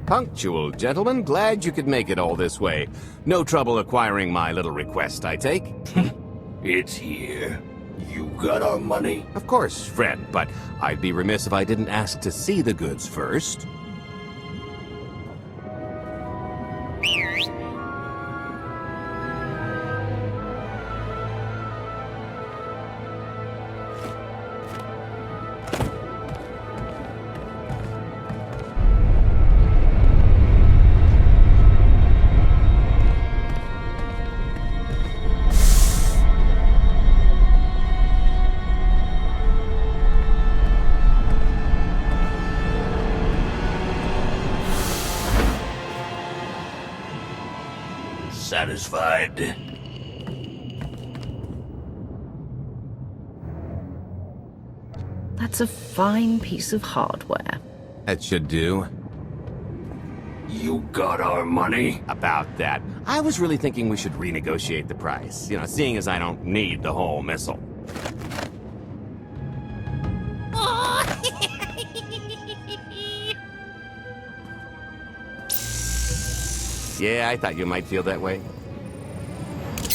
Punctual, gentlemen. Glad you could make it all this way. No trouble acquiring my little request, I take? It's here. You got our money? Of course, friend, but I'd be remiss if I didn't ask to see the goods first. Satisfied? That's a fine piece of hardware. That should do. You got our money? About that. I was really thinking we should renegotiate the price. You know, seeing as I don't need the whole missile. Yeah, I thought you might feel that way.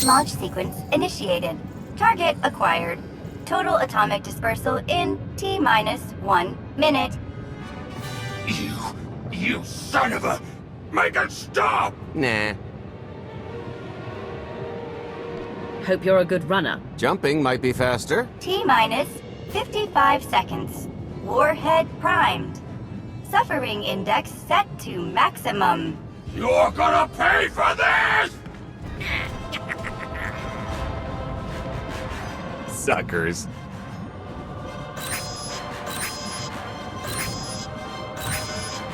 Launch sequence initiated. Target acquired. Total atomic dispersal in T-minus 1 minute. You son of a... Make it stop! Nah. Hope you're a good runner. Jumping might be faster. T-minus 55 seconds. Warhead primed. Suffering index set to maximum. You're gonna pay for this! Suckers.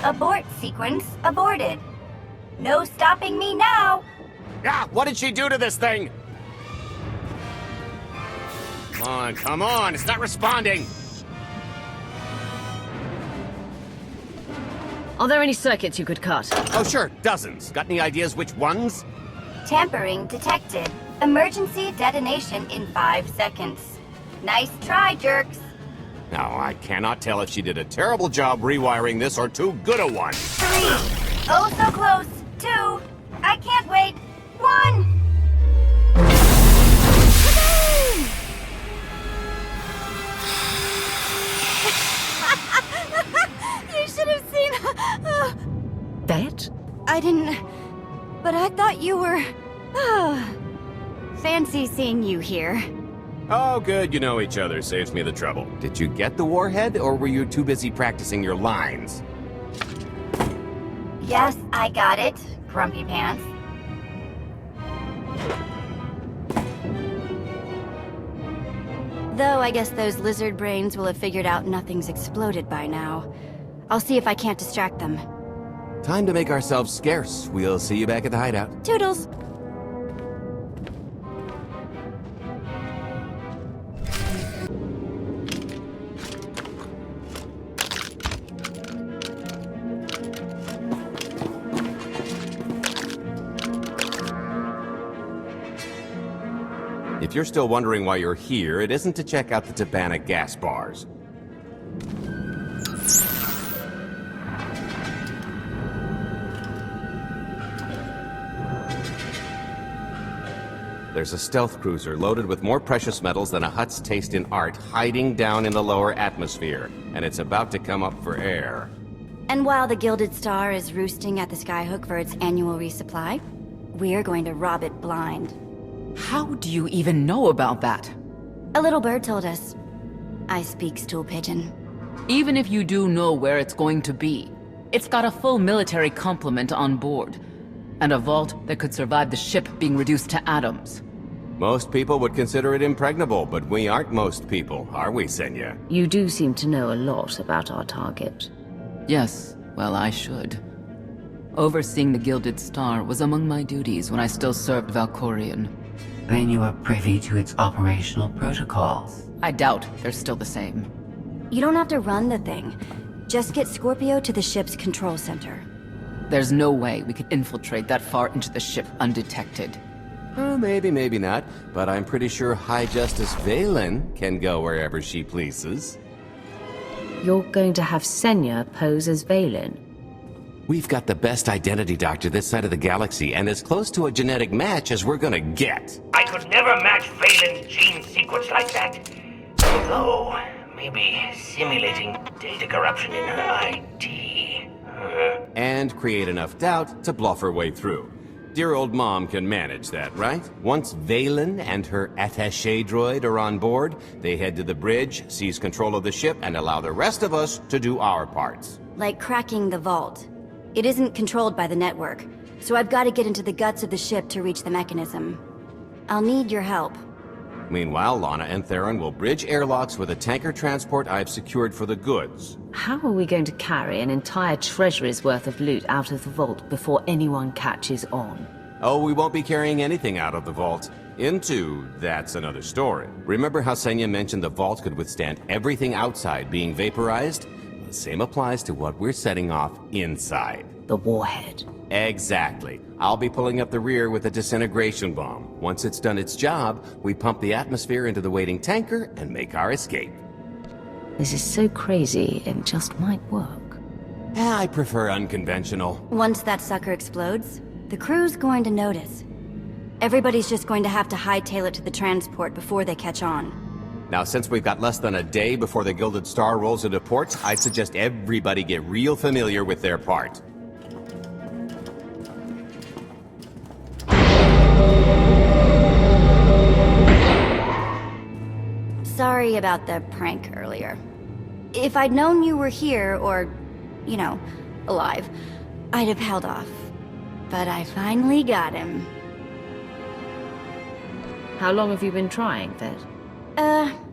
Abort sequence aborted. No stopping me now. Ah, what did she do to this thing? Come on, it's not responding. Are there any circuits you could cut? Oh, sure, dozens. Got any ideas which ones? Tampering detected. Emergency detonation in 5 seconds. Nice try, jerks. Now, I cannot tell if she did a terrible job rewiring this or too good a one. 3. Oh, so close. 2. I can't wait. 1. You should have seen... Bet? I didn't... But I thought you were... Fancy seeing you here. Oh, good, you know each other. Saves me the trouble. Did you get the warhead, or were you too busy practicing your lines? Yes, I got it, Grumpy Pants. Though I guess those lizard brains will have figured out nothing's exploded by now. I'll see if I can't distract them. Time to make ourselves scarce. We'll see you back at the hideout. Toodles! If you're still wondering why you're here, it isn't to check out the Tabana gas bars. There's a stealth cruiser loaded with more precious metals than a hut's taste in art hiding down in the lower atmosphere, and it's about to come up for air. And while the Gilded Star is roosting at the Skyhook for its annual resupply, we're going to rob it blind. How do you even know about that? A little bird told us. I speak stool pigeon. Even if you do know where it's going to be, it's got a full military complement on board, and a vault that could survive the ship being reduced to atoms. Most people would consider it impregnable, but we aren't most people, are we, Senya? You do seem to know a lot about our target. Yes, well, I should. Overseeing the Gilded Star was among my duties when I still served Valkorion. Then you are privy to its operational protocols. I doubt they're still the same. You don't have to run the thing. Just get Scorpio to the ship's control center. There's no way we could infiltrate that far into the ship undetected. Maybe, maybe not, but I'm pretty sure High Justice Valen can go wherever she pleases. You're going to have Senya pose as Valen? We've got the best identity doctor this side of the galaxy, and as close to a genetic match as we're gonna get. I could never match Valen's gene sequence like that. Although, maybe simulating data corruption in her ID. And create enough doubt to bluff her way through. Dear old mom can manage that, right? Once Valen and her attaché droid are on board, they head to the bridge, seize control of the ship, and allow the rest of us to do our parts. Like cracking the vault. It isn't controlled by the network, so I've got to get into the guts of the ship to reach the mechanism. I'll need your help. Meanwhile, Lana and Theron will bridge airlocks with a tanker transport I've secured for the goods. How are we going to carry an entire treasury's worth of loot out of the vault before anyone catches on? Oh, we won't be carrying anything out of the vault. That's another story. Remember how Senya mentioned the vault could withstand everything outside being vaporized? The same applies to what we're setting off inside. The warhead. Exactly. I'll be pulling up the rear with a disintegration bomb. Once it's done its job, we pump the atmosphere into the waiting tanker and make our escape. This is so crazy, it just might work. I prefer unconventional. Once that sucker explodes, the crew's going to notice. Everybody's just going to have to hightail it to the transport before they catch on. Now, since we've got less than a day before the Gilded Star rolls into port, I suggest everybody get real familiar with their part. Sorry about the prank earlier. If I'd known you were here, or, alive, I'd have held off. But I finally got him. How long have you been trying, Vet?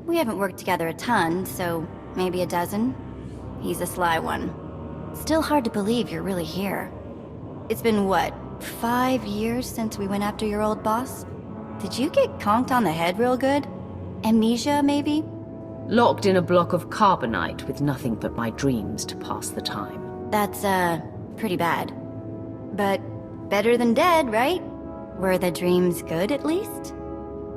We haven't worked together a ton, so maybe a dozen. He's a sly one. Still hard to believe you're really here. It's been, 5 years since we went after your old boss? Did you get conked on the head real good? Amnesia, maybe? Locked in a block of carbonite with nothing but my dreams to pass the time. That's, pretty bad. But better than dead, right? Were the dreams good, at least?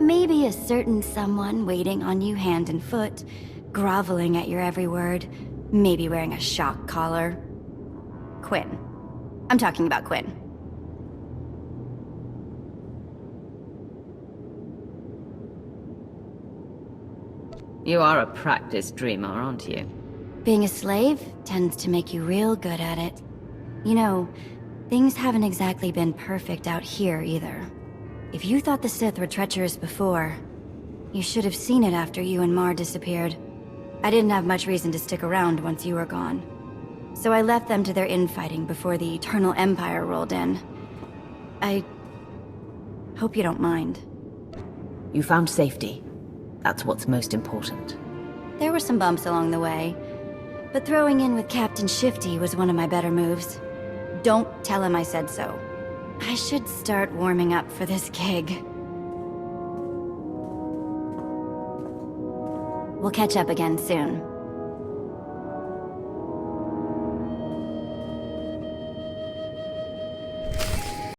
Maybe a certain someone waiting on you hand and foot, groveling at your every word, maybe wearing a shock collar. Quinn. I'm talking about Quinn. You are a practiced dreamer, aren't you? Being a slave tends to make you real good at it. Things haven't exactly been perfect out here either. If you thought the Sith were treacherous before, you should have seen it after you and Mar disappeared. I didn't have much reason to stick around once you were gone. So I left them to their infighting before the Eternal Empire rolled in. I hope you don't mind. You found safety. That's what's most important. There were some bumps along the way, but throwing in with Captain Shifty was one of my better moves. Don't tell him I said so. I should start warming up for this gig. We'll catch up again soon.